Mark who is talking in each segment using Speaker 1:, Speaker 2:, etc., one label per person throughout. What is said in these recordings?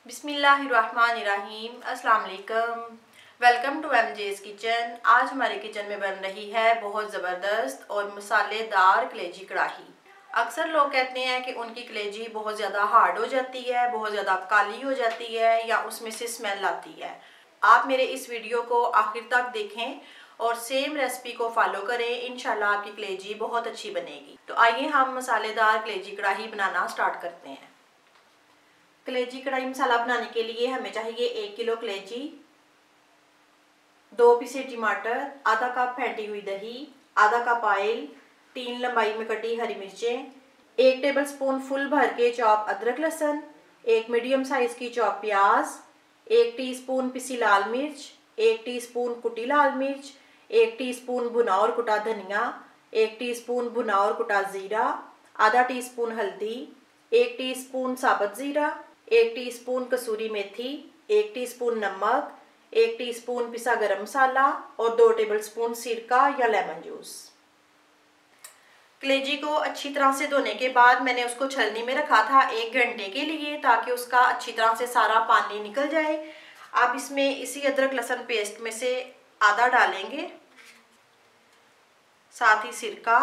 Speaker 1: बिस्मिल्लाहिर्रहमानिर्रहीम। अस्सलाम वालेकुम। Welcome to MJ's kitchen. आज हमारे किचन में बन रही है बहुत ज़बरदस्त और मसालेदार कलेजी कढ़ाई। अक्सर लोग कहते हैं कि उनकी कलेजी बहुत ज़्यादा हार्ड हो जाती है, बहुत ज़्यादा काली हो जाती है या उसमें से स्मेल आती है। आप मेरे इस वीडियो को आखिर तक देखें और सेम रेसिपी को फॉलो करें। इंशाल्लाह आपकी कलेजी बहुत अच्छी बनेगी। तो आइए हम मसालेदार कलेजी कढ़ाई बनाना स्टार्ट करते हैं। कलेजी कढ़ाई मसाला बनाने के लिए हमें चाहिए 1 किलो कलेजी, 2 पीसे टमाटर, आधा कप फेंटी हुई दही, आधा कप ऑयल, 3 लंबाई में कटी हरी मिर्चें, 1 टेबलस्पून फुल भर के चॉप अदरक लहसुन, 1 मीडियम साइज की चॉप प्याज, 1 टीस्पून पिसी लाल मिर्च, 1 टीस्पून कुटी लाल मिर्च, 1 टीस्पून भुना और कुटा धनिया, 1 टीस्पून भुना और कुटा जीरा, आधा टीस्पून हल्दी, 1 टीस्पून साबुत जीरा, 1 टीस्पून कसूरी मेथी, 1 टीस्पून नमक, 1 टीस्पून पिसा गरम मसाला और 2 टेबलस्पून सिरका या लेमन जूस। कलेजी को अच्छी तरह से धोने के बाद मैंने उसको छलनी में रखा था 1 घंटे के लिए, ताकि उसका अच्छी तरह से सारा पानी निकल जाए। अब इसमें इसी अदरक लहसुन पेस्ट में से आधा डालेंगे, साथ ही सिरका।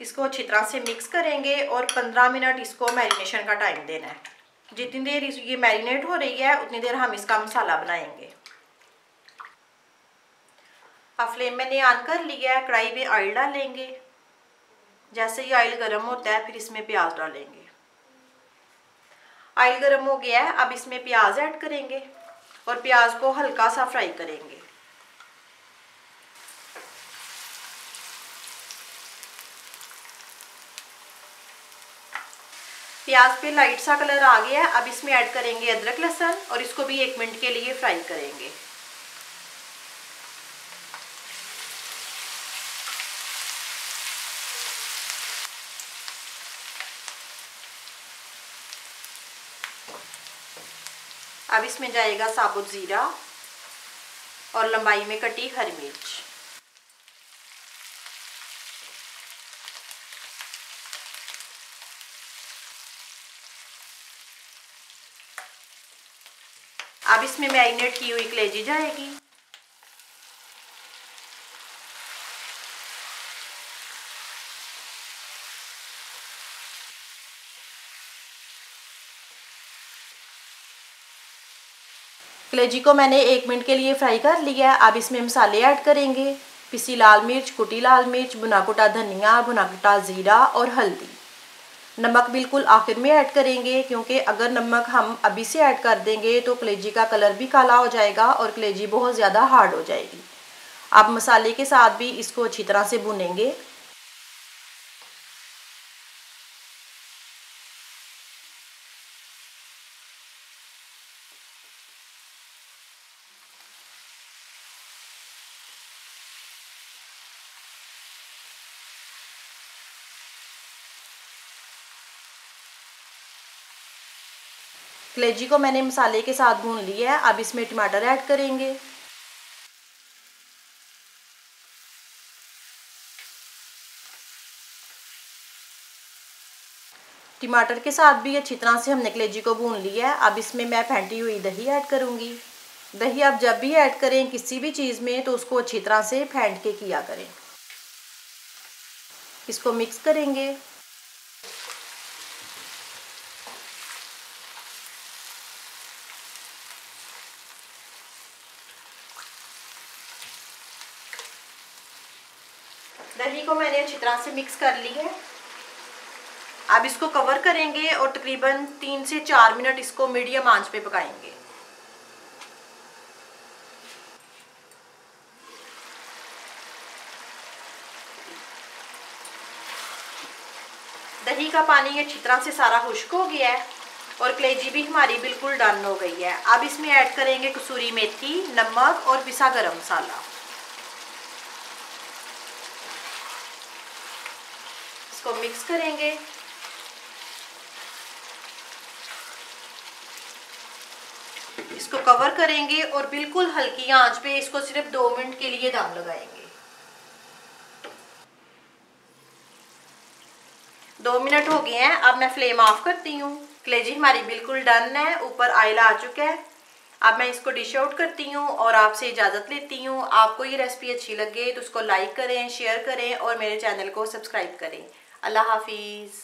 Speaker 1: इसको अच्छी तरह से मिक्स करेंगे और 15 मिनट इसको मैरिनेशन का टाइम देना है। जितनी देर ये मैरिनेट हो रही है उतनी देर हम इसका मसाला बनाएंगे। अब फ्लेम मैंने ऑन कर लिया है। कढ़ाई में ऑयल डालेंगे। जैसे ही ऑयल गर्म होता है फिर इसमें प्याज डालेंगे। ऑयल गर्म हो गया है, अब इसमें प्याज ऐड करेंगे और प्याज को हल्का सा फ्राई करेंगे। प्याज पे लाइट सा कलर आ गया है। अब इसमें ऐड करेंगे अदरक लहसुन और इसको भी 1 मिनट के लिए फ्राई करेंगे। अब इसमें जाएगा साबुत जीरा और लंबाई में कटी हरी मिर्च। अब इसमें मैरिनेट की हुई कलेजी जाएगी। कलेजी को मैंने 1 मिनट के लिए फ्राई कर लिया है। अब इसमें मसाले ऐड करेंगे। पिसी लाल मिर्च, कुटी लाल मिर्च, भुना कुटा धनिया, भुना कुटा जीरा और हल्दी। नमक बिल्कुल आखिर में ऐड करेंगे, क्योंकि अगर नमक हम अभी से ऐड कर देंगे तो कलेजी का कलर भी काला हो जाएगा और कलेजी बहुत ज़्यादा हार्ड हो जाएगी। अब मसाले के साथ भी इसको अच्छी तरह से भुनेंगे। कलेजी को मैंने मसाले के साथ भून लिया है। अब इसमें टमाटर ऐड करेंगे। टमाटर के साथ भी अच्छी तरह से हमने कलेजी को भून लिया है। अब इसमें मैं फेंटी हुई दही ऐड करूँगी। दही आप जब भी ऐड करें किसी भी चीज़ में तो उसको अच्छी तरह से फेंट के किया करें। इसको मिक्स करेंगे। दही को मैंने अच्छी तरह से मिक्स कर ली है। अब इसको कवर करेंगे और तकरीबन 3 से 4 मिनट इसको मीडियम आंच पे पकाएंगे। दही का पानी अच्छी तरह से सारा खुश्क हो गया है और कलेजी भी हमारी बिल्कुल डन हो गई है। अब इसमें ऐड करेंगे कसूरी मेथी, नमक और पिसा गरम मसाला। इसको मिक्स करेंगे। इसको कवर करेंगे और बिल्कुल हल्की आंच पे इसको सिर्फ 2 मिनट के लिए दम लगाएंगे। 2 मिनट हो गए हैं। अब मैं फ्लेम ऑफ करती हूँ। कलेजी हमारी बिल्कुल डन है, ऊपर ऑयल आ चुका है। अब मैं इसको डिश आउट करती हूँ और आपसे इजाज़त लेती हूँ। आपको ये रेसिपी अच्छी लगे तो उसको लाइक करें, शेयर करें और मेरे चैनल को सब्सक्राइब करें। अल्लाह हाफिज़।